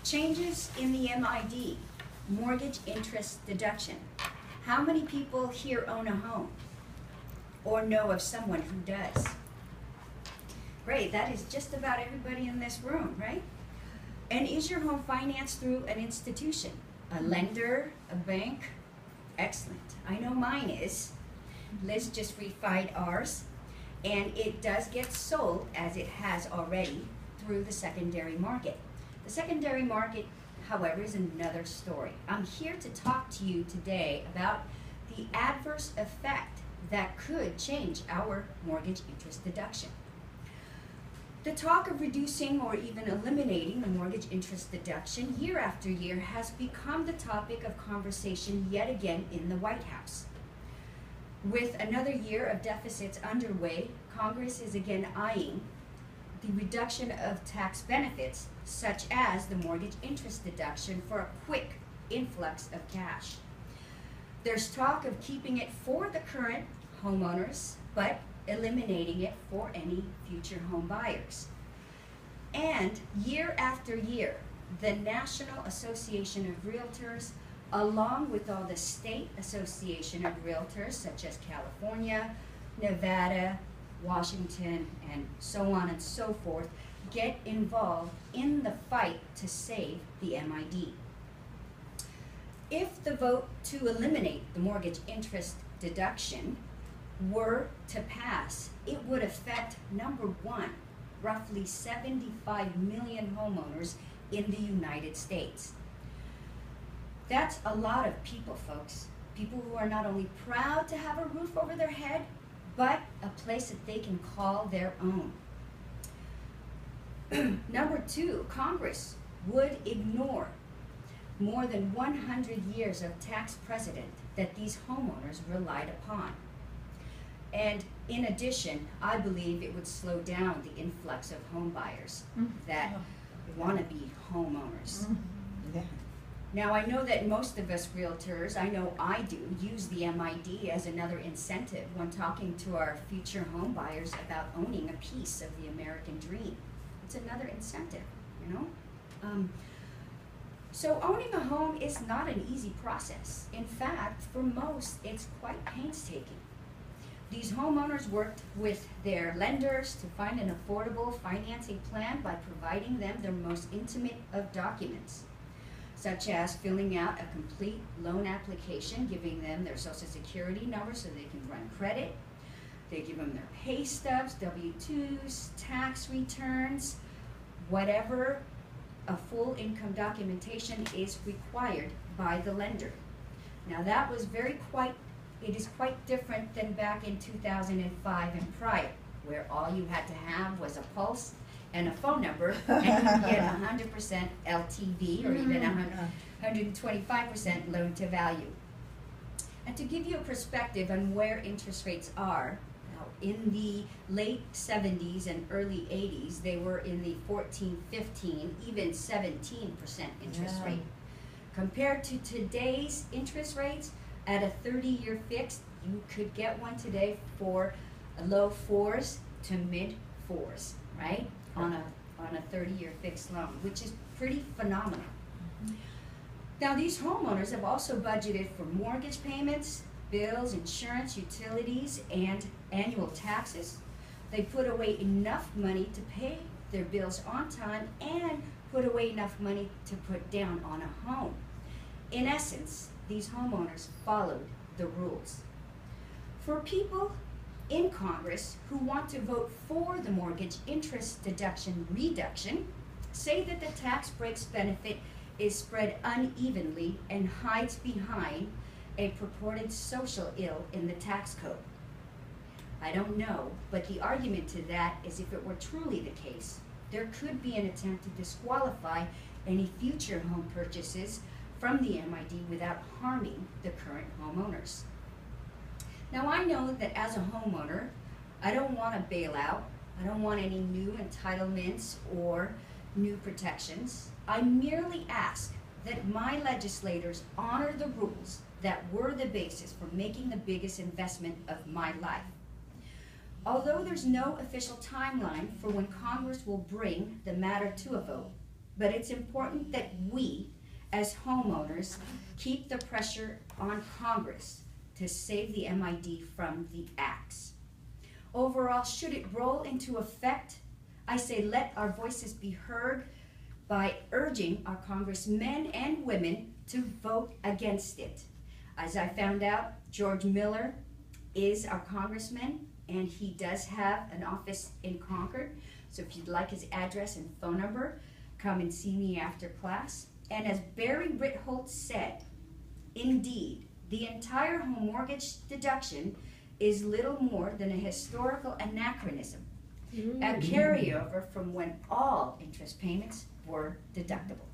Changes in the MID, mortgage interest deduction. How many people here own a home or know of someone who does? Great, that is just about everybody in this room, right? And is your home financed through an institution? A lender, a bank? Excellent. I know mine is. Liz just refied ours, and it does get sold, as it has already, through the secondary market. The secondary market, however, is another story. I'm here to talk to you today about the adverse effect that could change our mortgage interest deduction. The talk of reducing or even eliminating the mortgage interest deduction year after year has become the topic of conversation yet again in the White House. With another year of deficits underway, Congress is again eyeing the reduction of tax benefits, such as the mortgage interest deduction, for a quick influx of cash. There's talk of keeping it for the current homeowners, but eliminating it for any future home buyers. And year after year, the National Association of Realtors, along with all the state association of realtors, such as California, Nevada, Washington, and so on and so forth, get involved in the fight to save the MID. If the vote to eliminate the mortgage interest deduction were to pass, it would affect, number one, roughly 75 million homeowners in the United States. That's a lot of people, folks. People who are not only proud to have a roof over their head, but a place that they can call their own. Number two, Congress would ignore more than 100 years of tax precedent that these homeowners relied upon. And in addition, I believe it would slow down the influx of home buyers that want to be homeowners. Yeah. Now, I know that most of us realtors, I know I do, use the MID as another incentive when talking to our future home buyers about owning a piece of the American dream. It's another incentive, you know? So owning a home is not an easy process. In fact, for most, it's quite painstaking. These homeowners worked with their lenders to find an affordable financing plan by providing them their most intimate of documents, such as filling out a complete loan application, giving them their social security number so they can run credit. They give them their pay stubs, W-2s, tax returns, whatever a full income documentation is required by the lender. Now that was it is quite different than back in 2005 and prior, where all you had to have was a pulse and a phone number, and you could get 100% LTV or even 125% loan to value. And to give you a perspective on where interest rates are, in the late 70s and early 80s, they were in the 14, 15, even 17% interest rate. Compared to today's interest rates, at a 30-year fixed, you could get one today for low 4s to mid 4s, right? On a 30-year fixed loan, which is pretty phenomenal. Now, these homeowners have also budgeted for mortgage payments, bills, insurance, utilities, and annual taxes. They put away enough money to pay their bills on time and put away enough money to put down on a home. In essence, these homeowners followed the rules. For people in Congress who want to vote for the mortgage interest deduction reduction, say that the tax breaks benefit is spread unevenly and hides behind a purported social ill in the tax code. I don't know, but the argument to that is if it were truly the case, there could be an attempt to disqualify any future home purchases from the MID without harming the current homeowners. Now, I know that as a homeowner, I don't want a bailout. I don't want any new entitlements or new protections. I merely ask that my legislators honor the rules that were the basis for making the biggest investment of my life. Although there's no official timeline for when Congress will bring the matter to a vote, but it's important that we, as homeowners, keep the pressure on Congress to save the MID from the axe. Overall, should it roll into effect, I say let our voices be heard by urging our congressmen and women to vote against it. As I found out, George Miller is our congressman, and he does have an office in Concord. So if you'd like his address and phone number, come and see me after class. And as Barry Ritholtz said, indeed, the entire home mortgage deduction is little more than a historical anachronism, a carryover from when all interest payments were deductible.